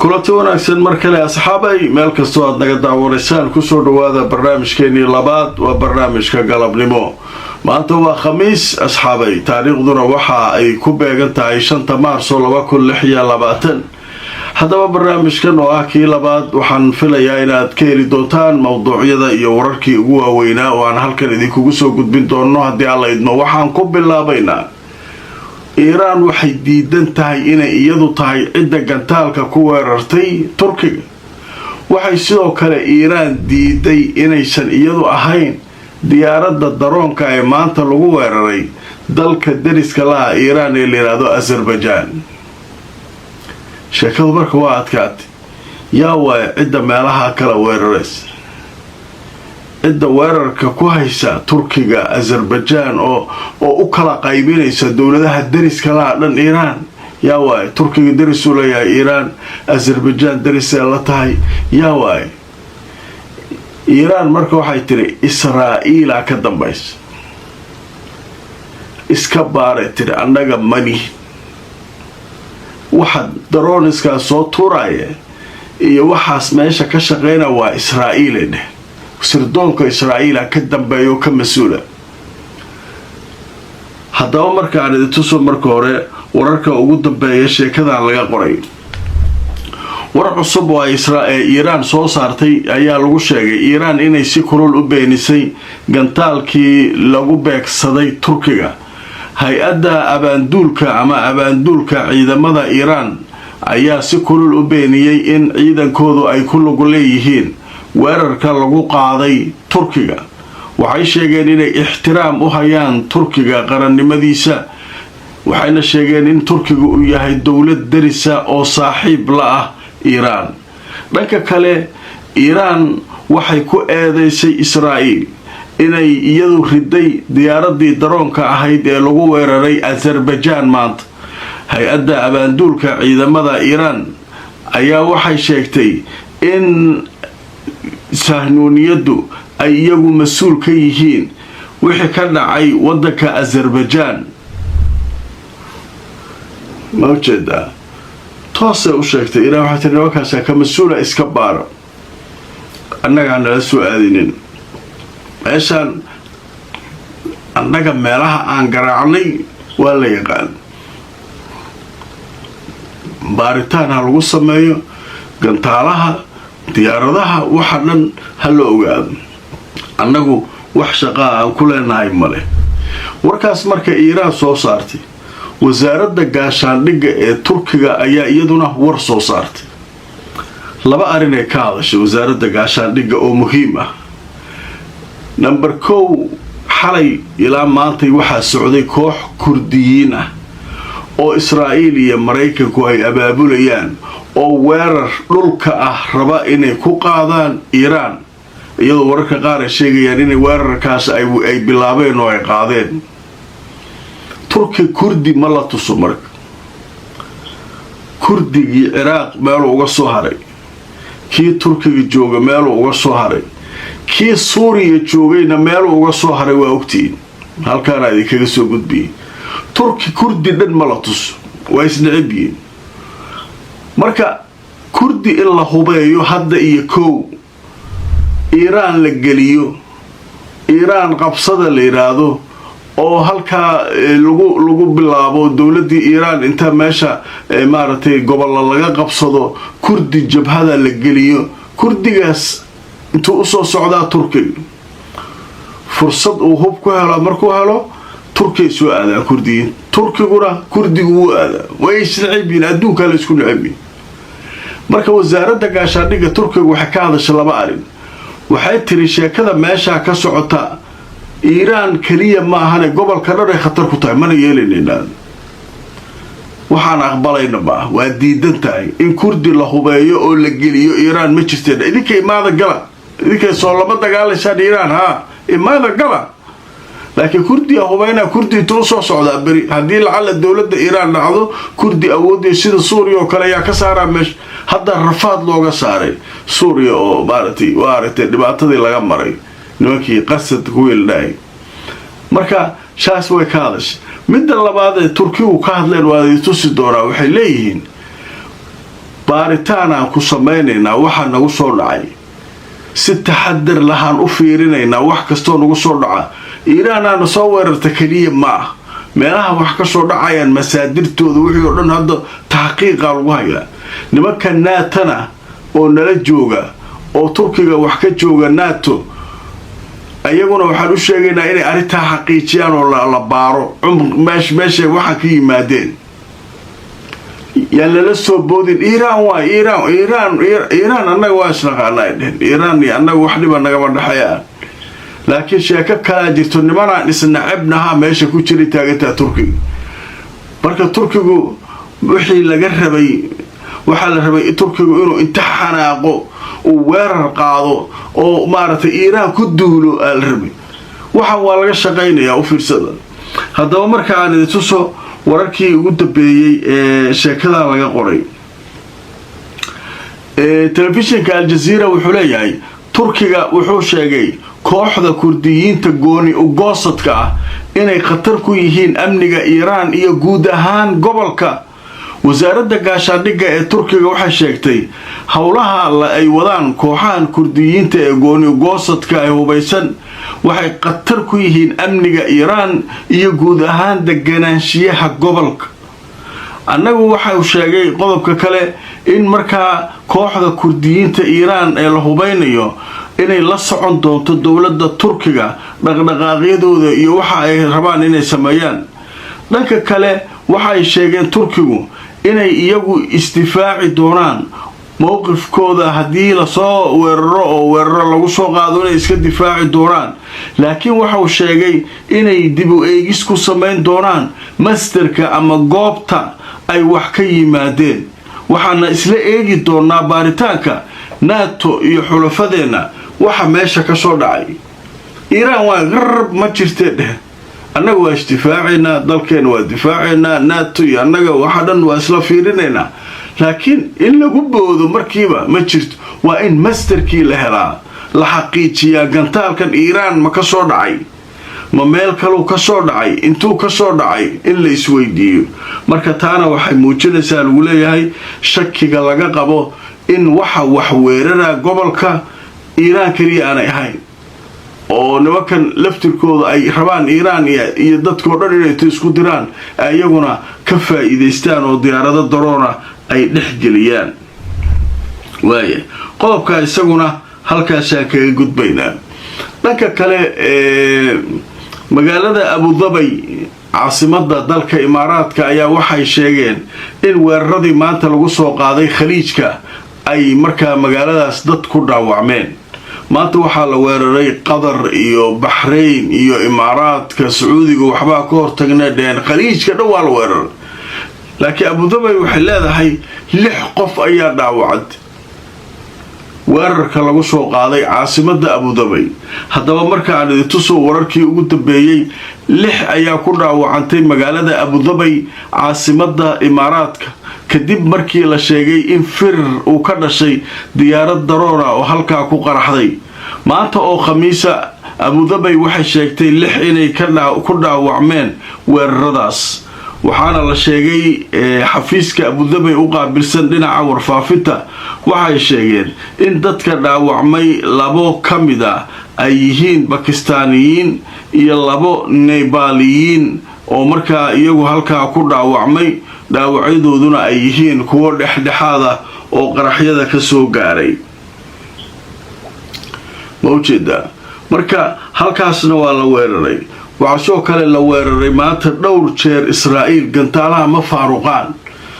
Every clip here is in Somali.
kulanti wanaagsan mar kale asxaabay meel kastoo aad naga daawaneysaan kusoo dhawaada barnaamijkeenii labaad waa barnaamijka galabnimo maanta waa khamiis asxaabay taariikhduna waxa ay ku beegan tahay 5 maarso 2026 haddaba barnaamijkan oo ah kii labaad waxaan filayaa inaad ka heli doontaan mawduucyada iyo wararkii ugu waaweynaa oo aan halkan idinkugu soo gudbin doono haddii alla idmo waxaan ku bilaabaynaa إيران waxay diidan tahay inay iyadu tahay cidda gantaalka ku weerartay Turkiga waxay sidoo kale Iiraan diiday inaysan iyadu ahayn diyaaradda daroonka ee maanta lagu weeraray dalka dariska la Iiraan ee leeyahay Azerbaijan sheekadu marka waa adkaatay yaa waa cidda meelaha kala weeraraysa cidda weerarka ku haysa Turkiga Azerbaijan oo u kala qaybinaysa dawladaha dariska la dhan Iiraan yaa waay Turkiga daris u leeyahay Iiraan Azerbaijan daris la tahay yaa waay Iiraan marka waxay tiri Israa'iil ka dambaysa iska baareetay annaga mani waxa darooniska soo tuuraya iyo waxaas meesha ka shaqeynaa waa Israa'iil sirdoonka Israa'iil ka dambeeyo ka mas'uula haddaba marka aan idintuso marka hore wararka ugu dambeeya sheekadan laga qoray warar cusub oo Iiraan soo saartay ayaa lagu sheegay Iiraan inay si kulul u beenisay gantaalkii lagu beegsaday Turkiga hay-adda abaanduulka ciidamada Iiraan ayaa si kulul u beeniyay in ciidankoodu ay ku lug leeyihiin weerarka lagu qaaday Turkiga waxay sheegeen inay ixtiraam u hayaan Turkiga qarannimadiisa waxayna sheegeen in Turkiga uu yahay dawlad darisa oo saaxiib la ah Iiraan dhanka kale Iiraan waxay ku eedeysay Israa'iil inay iyadu riday diyaaradii daroonka ahayd ee lagu weeraray Azerbaijan maanta hay-adda abaanduulka ciidamada Iiraan ayaa waxay sheegtay in sahnuuniyadu ay iyagu mas'uul ka yihiin wixii ka dhacay wadanka Azerbaijan mawjada toose u sheegtay Iiraan waxa tirada kaas ka mas'uula iska baara annaga aan la soo aadinin meeshan annaga meelaha aan garaacnay waa la yaqaan baaritaan lagu sameeyo gantaalaha diyaaradaha waxa dhan hal ogaado annagu wax shaqo aan ku leenahay male warkaas marka Iiraan soo saartay wasaaradda gaashaandhigga ee Turkiga ayaa iyaduna war soo saartay laba arin ee ka hadashay wasaaradda gaashaandhigga oo muhiim ah number 1 xalay ilaa maanta waxa socday koox kurdiyiin ah oo Israa'iil iyo Mareykanku ay abaabulayaan oo weerar dhulka ah raba inay ku qaadaan Iiraan iyadoo wararka qaar ay sheegayaan in weerarkaas ay bilaabeen oo ay qaadeen Turki kurdi ma la tuso marka kurdigii Ciraaq meel uga soo haray kii Turkiga jooga meel uga soo haray kii Suuriya joogayna meel uga soo haray waa ogtiin halkaan ay kaga soo gudbiyeen Turki kurdi dhan ma la tuso way isnacibiyeen marka kurdi in la hubeeyo hadda iyo koow Iiraan la geliyo Iiraan qabsada la yiraahdo oo halka lagu bilaabo dawladii Iiraan inta meesha maartay gobol laga qabsado kurdi jabhada la geliyo kurdigaas intuu u soo socdaa Turkiga fursad uu hub ku helo markuu helo Turkiga soo aada kurdiin Turkiguna kurdigu uu aada way isnacibin adduunka la isku nacibin marka wasaaradda gaashaandhigga Turkiga waxa ka hadashay laba arin waxay tiri sheekada meesha ka socota Iiraan kaliya ma ahane gobolka dhan ay khatar ku tahay mana yeelanayna waxaan aqbalayna waa diidan tahay in kurdi la hubeeyo oo la geliyo Iiraan ma jirteen idinkay maada gala idinkay soo lama dagaalaysan Iiraan maada gala laakiin kurdi hubeena kurdi tuu soo socda bari hadii la dawladda Iiraan dhacdo kurdi awoodii sida Suuriya oo kale ayaa ka saaraa meesha hadda rafaad looga saaray Suuriya oo maartay waartay dhibaatadii laga maray nimankii qasad ku weelnay marka shaas way ka hadashay midda labaad ee Turkigu ka hadleen waa ay tusi doonaa waxay leeyihiin baaritaan aan ku samaynaynaa waxa nagu soo dhacay si taxadar lahaan u fiirinaynaa wax kastoo nagu soo dhaca iiraan aana soo weerarta keliya ma ah meelaha wax ka soo dhacayaan masaadirtooda wixii oo dhan hadda taxqiiqa lagu hayaa nimanka naatana oo nala jooga oo turkiga wax ka jooga nato ayaguna waxaan u sheegaynaa inay arrintaa xaqiijiyaan oo la baaro meeshay waxa ka yimaadeen yaan lala soo boodin iiraan waa iiraan annaga waa isnaqaanaa dhehen iiraan iyo annaga wax dhiba nagama dhexeeya laakiin sheeko kalaa jirto nimanaan isnacabnahaa meesha ku jiray taagantaa turkiga marka turkigu wixii laga rabay waxaa la rabay turkigu inuu inta xanaaqo uu weerar qaado oo maaragtay iiraan ku duulo aa la rabay waxa waa laga shaqaynayaa u fiirsada haddaba marka aan idin tuso wararkii ugu dambeeyey ee sheekadan laga qoray telefishinka aljaziira wuxuu leeyahay turkiga wuxuu sheegay kooxda kurdiyiinta gooni ugoosadka ah inay khatar ku yihiin amniga iiraan iyo guud ahaan gobolka wasaaradda gaashaandhigga ee turkiga waxay sheegtay howlaha ay wadaan kooxahan kurdiyiinta ee gooni ugoosadka ee hubaysan waxay khatar ku yihiin amniga iiraan iyo guud ahaan deganaanshiyaha gobolka annagu waxau sheegay qodobka kale in markaa kooxda kurdiyiinta iiraan ee la hubaynayo inay la socon doonto dowladda turkiga dhaqdhaqaaqyadooda iyo waxa ay rabaan inay sameeyaan dhanka kale waxay sheegeen turkigu inay iyagu isdifaaci doonaan mowqifkooda haddii lasoo weeraro oo weeraro lagu soo qaado inay iska difaaci doonaan laakiin waxau sheegay inay dib u eegis ku samayn doonaan mastarka ama goobta ay wax ka yimaadeen waxaana isla eegi doonaa baaritaanka nato iyo xulafadeenna waxa meesha ka soo dhacay iiraan waa qarab ma jirtee dheh annaga waa isdifaacaynaa dalkeena waa difaacaynaa nato iyo annaga waxa dhan waa isla fiirinaynaa laakiin in lagu boodo markiiba ma jirto waa in mastarkii la helaa la xaqiijiyaa gantaalkan iiraan ma ka soo dhacay ma meel kaluu ka soo dhacay intuu ka soo dhacay in la isweydiiyo marka taana waxay muujinaysaa lagu leeyahay shakiga laga qabo in waxa wax weeraraa gobolka iiraan keliya aanay ahayn oo nimankan laftirkooda ay rabaan iiraan iyo dadkoo dhan inay isku diraan iyaguna ka faa'iidaystaan oo diyaarado daroona ay dhex geliyaan waaya qodobka isaguna halkaasaan kaga gudbaynaa dhanka kale magaalada abudabay caasimada dalka imaaraadka ayaa waxay sheegeen in weeraradii maanta lagu soo qaaday khaliijka ay markaa magaaladaas dad ku dhaawacmeen maanta waxaa la weeraray qatar iyo baxrayn iyo imaaraadka sacuudiga waxbaa ka hortagnay dheen khaliijka dhan waa la weeraray laakiin abudabay waxay leedahay 6 qof ayaa dhaawacad weerarka lagu soo qaaday caasimada abudabay haddaba marka aan idin tuso wararkii ugu dambeeyey 6 ayaa ku dhaawacantay magaalada abudabay caasimada imaaraadka kadib markii la sheegay in firir uu ka dhashay diyaarad daroona oo halkaa ku qaraxday maanta oo khamiisa abudabay waxay sheegtay 6 inay ku dhaawacmeen weeraradaas waxaana la sheegay xafiiska abudabay u qaabilsan dhinaca warfaafinta waxay sheegeen in dadka dhaawacmay 2 ka mid ah ay yihiin bakistaaniyiin iyo 2 nebaaliyiin oo markaa iyagu halkaa ku dhaawacmay dhaawacyadooduna ay yihiin kuwo dhexdhexaada oo qaraxyada ka soo gaaray mawjida marka halkaasna waa la weeraray waxaa soo kale la weeraray maanta dhowr jeer Israa'iil gantaalaha ma faaruqaan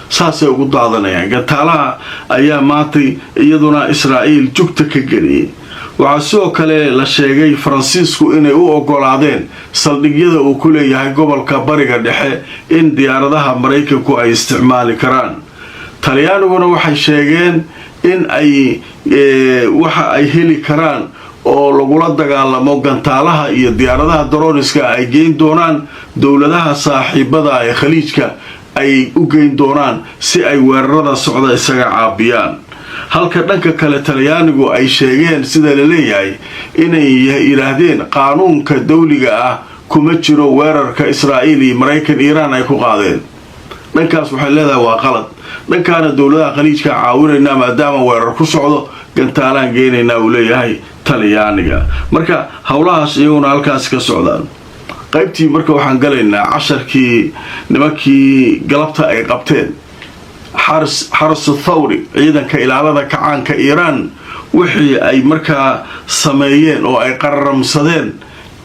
saasay ugu daadanayaan gantaalaha ayaa maanta iyaduna Israa'iil jugta ka geliyay waxaa soo kale la sheegay Faransiisku inay u ogolaadeen saldhigyada uu ku leeyahay gobolka bariga dhexe in diyaaradaha Mareykanku ay isticmaali karaan Talyaaniguna waxay sheegeen in ay waxa ay heli karaan oo lagula dagaalamo gantaalaha iyo diyaaradaha droniska ay geyn doonaan dowladaha saaxiibada ee khaliijka ay u geyn doonaan si ay weerarada socda isaga caabiyaan halka dhanka kale Talyaanigu ay sheegeen sida la leeyahay inay yiraahdeen qaanuunka dawliga ah kuma jiro weerarka Israa'iil iyo Mareykan Iiraan ay ku qaadeen dhankaas waxay leedahay waa qalad dhankaana dowladaha khaliijka caawinaynaa maadaama weerar ku socdo gantaalaan geynaynaa uu leeyahay talyaaniga. marka howlahaas iyaguna halkaas ka socdaan. qaybtii marka waxaan galaynaa casharkii nimankii galabta ay qabteen xaras thawri ciidanka ilaalada kacaanka iiraan wixii ay markaa sameeyeen oo ay qararamsadeen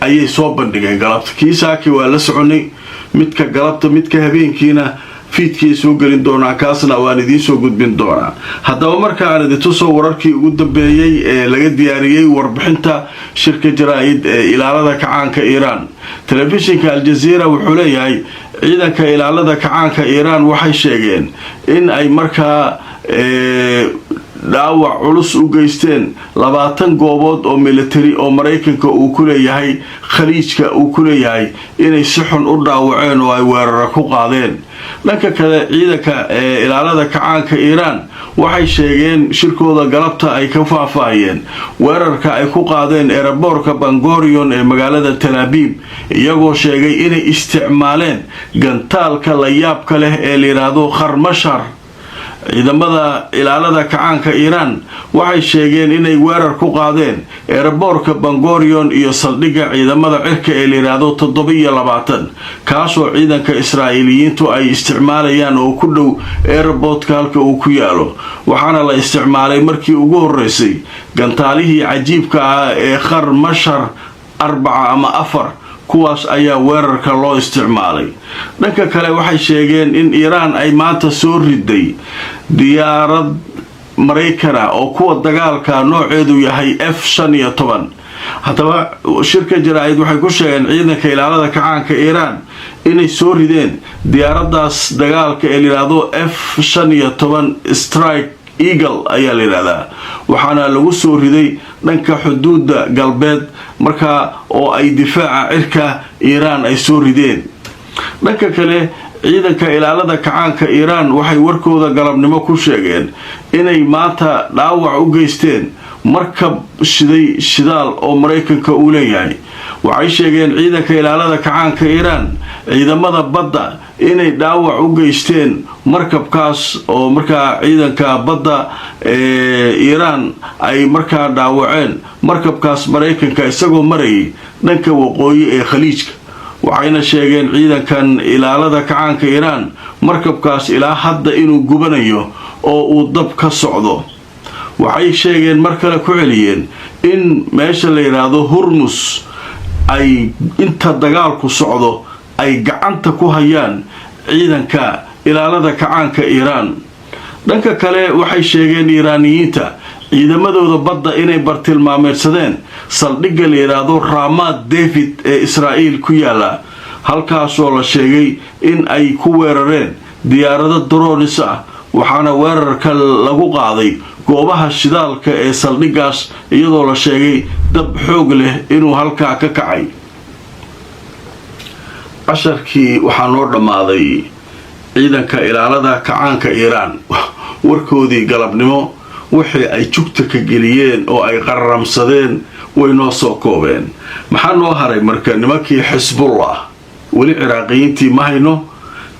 ayay soo bandhigeen galabta. kii saaki waa la soconay, midka galabta midka habeenkiina fiidkii soo gelin doonaa, kaasna waan idiin soo gudbin doonaa. haddaba markaan idintusoo wararkii ugu dambeeyey ee laga diyaariyey warbixinta shirka jaraa'id ee ilaalada kacaanka iiraan. telefishinka aljaziira wuxuu leeyahay ciidanka ilaalada kacaanka iiraan waxay sheegeen in ay markaa dhaawac culus u geysteen 20 goobood oo military oo maraykanka uu ku leeyahay khaliijka uu ku leeyahay inay si xun u dhaawaceen oo ay weeraro ku qaadeen. dhanka kale ciidanka ilaalada kacaanka iiraan waxay sheegeen shirkooda galabta ay ka faahfaahiyeen weerarka ay ku qaadeen eeraboorka bangorion ee magaalada Tel Aviv, iyagoo sheegay inay isticmaaleen gantaalka la yaabka leh ee la yiraahdo kharmashar. ciidamada ilaalada kacaanka iiraan waxay sheegeen inay weerar ku qaadeen eeraboorka bangorion iyo saldhigga ciidamada cirka ee la yiraahdo 720 kaasoo ciidanka israa'iiliyiintu ay isticmaalayaan oo ku dhow eeraboortka halka uu ku yaalo. waxaana la isticmaalay markii ugu horeysay gantaalihii cajiibka ah ee kharmashar 4 ama 4 kuwaas ayaa weerarka loo isticmaalay. dhanka kale waxay sheegeen in iiraan ay maanta soo riday diyaarad Maraykana oo kuwa dagaalka nooceedu yahay F-15. haddaba shirka jaraa'id waxay ku sheegeen ciidanka ilaalada kacaanka iiraan inay soo rideen diyaaradaas dagaalka ee la yiraahdo F-15 Strike Eagle ayaa la yiraahdaa, waxaana lagu soo riday dhanka xuduudda galbeed markaa oo ay difaaca cirka iiraan ay soo rideen. dhanka kale ciidanka ilaalada kacaanka iiraan waxay warkooda galabnimo ku sheegeen inay maanta dhaawac u geysteen markab shiday shidaal oo maraykanka uu leeyahay. waxay sheegeen ciidanka ilaalada kacaanka iiraan ciidamada badda inay dhaawac u geysteen markabkaas oo markaa ciidanka badda iiraan ay markaa dhaawaceen markabkaas maraykanka isagoo marayay dhanka waqooyi ee khaliijka. waxayna sheegeen ciidankan ilaalada kacaanka iiraan markabkaas ilaa hadda inuu gubanayo oo uu dab ka socdo. waxay sheegeen mar kale ku celiyeen in meesha la yiraahdo Hormuz ay inta dagaalku socdo ay gacanta ku hayaan ciidanka ilaalada kacaanka iiraan. dhanka kale waxay sheegeen iiraaniyiinta ciidamadooda badda inay bartilmaameedsadeen saldhigga la yiraahdo Ramat David ee Israa'iil ku yaala, halkaasoo la sheegay in ay ku weerareen diyaarado drones ah. waxaana weerarka lagu qaaday goobaha shidaalka ee saldhiggaas iyadoo la sheegay dab xoog leh inuu halkaa ka kacay. casharkii waxaa noo dhammaaday ciidanka ilaalada kacaanka iiraan warkoodii galabnimo wixii ay jugta ka geliyeen oo ay qararamsadeen way noo soo koobeen. maxaa noo haray marka nimankii xisbullah? weli ciraaqiyiintii ma hayno,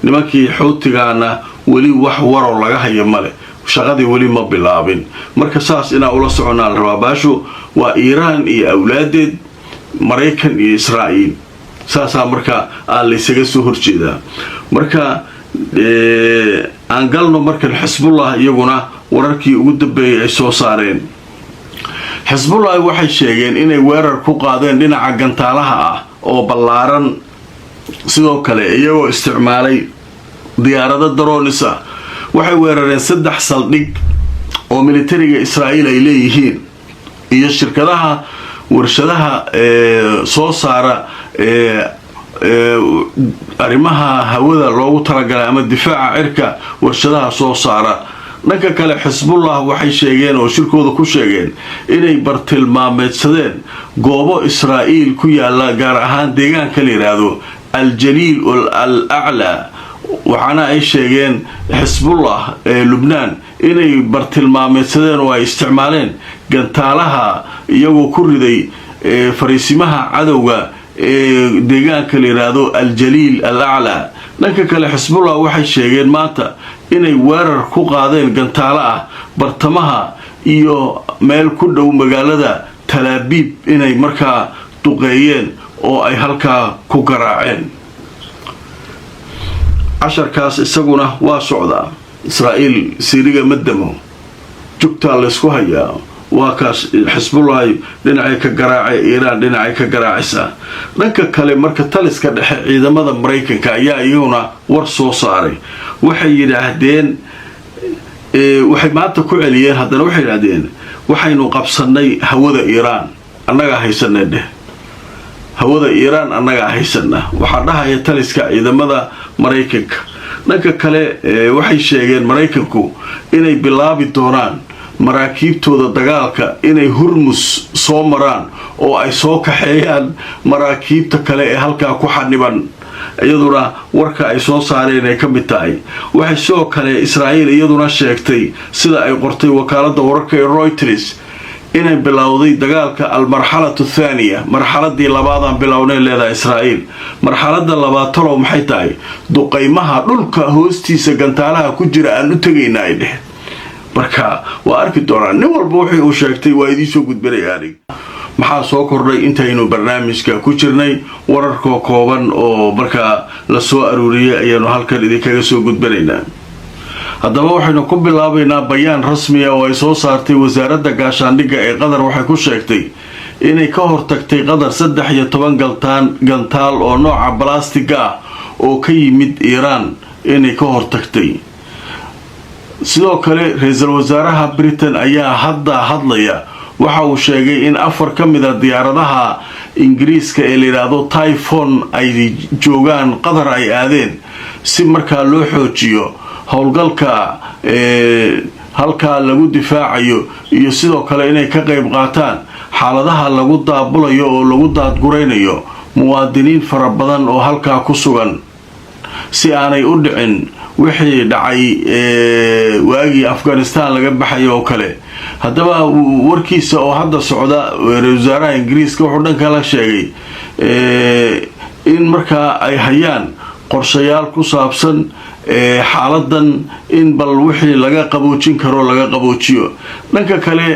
nimankii xuutigaana weli wax waroo laga hayo male, shaqadii weli ma bilaabin. marka saas inaa ula soconaa la rabaa. baashu waa iiraan iyo awlaadeed, maraykan iyo israa'iil, saasaa marka aan laysaga soo horjeedaa. marka aan galno markan xisbullah iyaguna wararkii ugu dambeeyay ay soo saareen. xisbullah waxay sheegeen inay weerar ku qaadeen dhinaca gantaalaha ah oo ballaaran, sidoo kale iyagoo isticmaalay diyaarado drones ah. waxay weerareen 3 saldhig oo militariga Israa'iil ay leeyihiin iyo shirkadaha warshadaha soo saara arrimaha hawada loogu talagalay ama difaaca cirka warshadaha soo saara. dhanka kale xisbullah waxay sheegeen oo shirkooda ku sheegeen inay bartilmaameedsadeen goobo Israa'iil ku yaala, gaar ahaan deegaanka la yiraahdo Al-Jaliil al-A'la. waxaana ay sheegeen xisbullah ee Lubnaan inay bartilmaameedsadeen oo ay isticmaaleen gantaalaha iyagoo ku riday fariisimaha cadowga ee deegaanka la yiraahdo Al-Jaliil al-A'la. dhanka kale xisbullah waxay sheegeen maanta inay weerar ku qaadeen gantaalo ah bartamaha iyo meel ku dhow magaalada Tel Aviv inay markaa duqeeyeen oo ay halkaa ku garaaceen. casharkaas isaguna waa socdaa. Israa'iil Siiriga madamo jugtaa la isku hayaa waa kaas Xisbullah dhinacay ka garaacay Iiraan dhinacay ka garaacaysa. dhanka kale marka taliska dhexe ciidamada Mareykanka ayaa iyaguna war soo saaray. waxay yiraahdeen waxay maanta ku celiyeen haddana waxay yiraahdeen waxaynu qabsanay hawada Iiraan annaga haysanay hawada Iiraan annaga haysana. waxa dhahaya taliska ciidamada Mareykanka. dhanka kale waxay sheegeen Mareykanku inay bilaabi doonaan maraakiibtooda dagaalka inay Hormuz soo maraan oo ay soo kaxeeyaan maraakiibta kale ee halkaa ku xaniban. iyaduna warka ay soo saareen ay ka mid tahay. waxay soo kale Israa'iil iyaduna sheegtay sida ay qortay wakaaladda wararka ee Reuters inay bilowday dagaalka al-marxalatu thaniya marxaladii labaadaan bilownay leedahay Israa'iil. marxaladda labaad talo maxay tahay duqeymaha dhulka hoostiisa gantaalaha ku jira aan u tagaynaa ay dheh. marka waa arki doonaan nin walba wixii uu sheegtay waa idin soo gudbinayaan. maxaa soo kordhay intaynu barnaamijka ku jirnay wararka kooban oo markaa la soo aruuriyay ayaanu halkan idinkaga soo gudbinaynaa. haddaba waxaynu ku bilaabaynaa bayaan rasmi ah oo ay soo saartay wasaaradda gaashaandhigga ee Qatar. waxay ku sheegtay inay ka hortagtay Qatar 13 gantaal oo nooca balastiga ah oo ka yimid Iiraan inay ka hortagtay. sidoo kale ra'iisul wasaaraha Britain ayaa hadda hadlaya. waxa uu sheegay in 4 ka mid ah diyaaradaha Ingiriiska ee la yiraahdo Typhoon ay joogaan Qatar ay aadeen si markaa loo xoojiyo howlgalka halkaa lagu difaacayo iyo sidoo kale inay ka qayb qaataan xaaladaha lagu daabulayo oo lagu daadguraynayo muwaadiniin fara badan oo halkaa ku sugan si aanay u dhicin wixii dhacay waagii Afghanistan laga baxay oo kale. haddaba warkiisa oo hadda socda wasaaraha Ingiriiska wuxuu dhanka la sheegay in markaa ay hayaan qorshayaal ku saabsan xaaladan in bal wixii laga qaboojin karo laga qaboojiyo. dhanka kale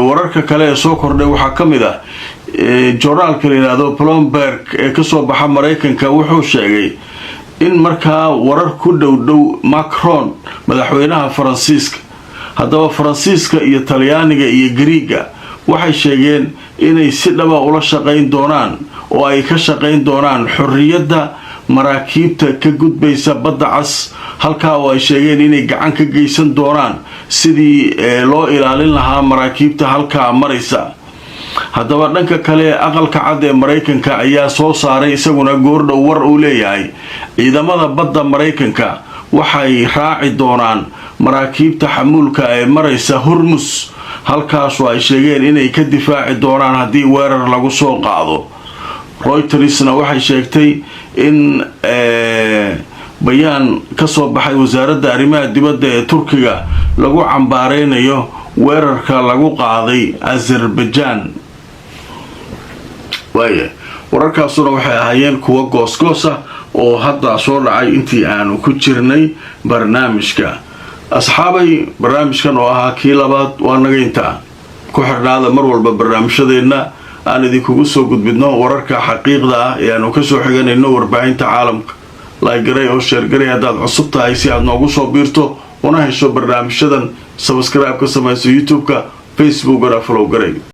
wararka kale ee soo kordhay waxaa ka mid ah journalka la yiraahdo Bloomberg ee ka soo baxa Mareykanka wuxuu sheegay in markaa warar ku dhow Macron madaxweynaha Faransiiska. haddaba Faransiiska iyo Talyaaniga iyo Greega waxay sheegeen inay si dhaba ula shaqayn doonaan oo ay ka shaqayn doonaan xorriyadda maraakiibta ka gudbaysa badda cas halkaa oo ay sheegeen inay gacan ka geysan doonaan sidii loo ilaalin lahaa maraakiibta halkaa maraysa. haddaba dhanka kale aqalka cad ee Mareykanka ayaa soo saaray isaguna goordhow war uu leeyahay ciidamada badda Mareykanka waxay raaci doonaan maraakiibta xamuulka ee maraysa Hormuz halkaas oo ay sheegeen inay ka difaaci doonaan haddii weerar lagu soo qaado. Reutersna waxay sheegtay in bayaan ka soo baxay wasaaradda arrimaha dibadda ee Turkiga lagu cambaareynayo weerarka lagu qaaday Azerbaijan. wararkaasuna waxay ahaayeen kuwa goosgoos ah oo hadda soo dhacay intii aanu ku jirnay barnaamijka. asxaabay barnaamijkan oo ahaa kii labaad waa naga intaa ku xirnaada mar walba barnaamijyadeena aan idinkugu soo gudbidno wararka xaqiiqda ah ee aanu ka soo xiganayno warbaahinta caalamka. like garay oo share garay haddaad cusub tahay si aad noogu soo biirto una hesho barnaamijyadan. subscribe ka samayso YouTube-ka, Facebook-gana follow garay.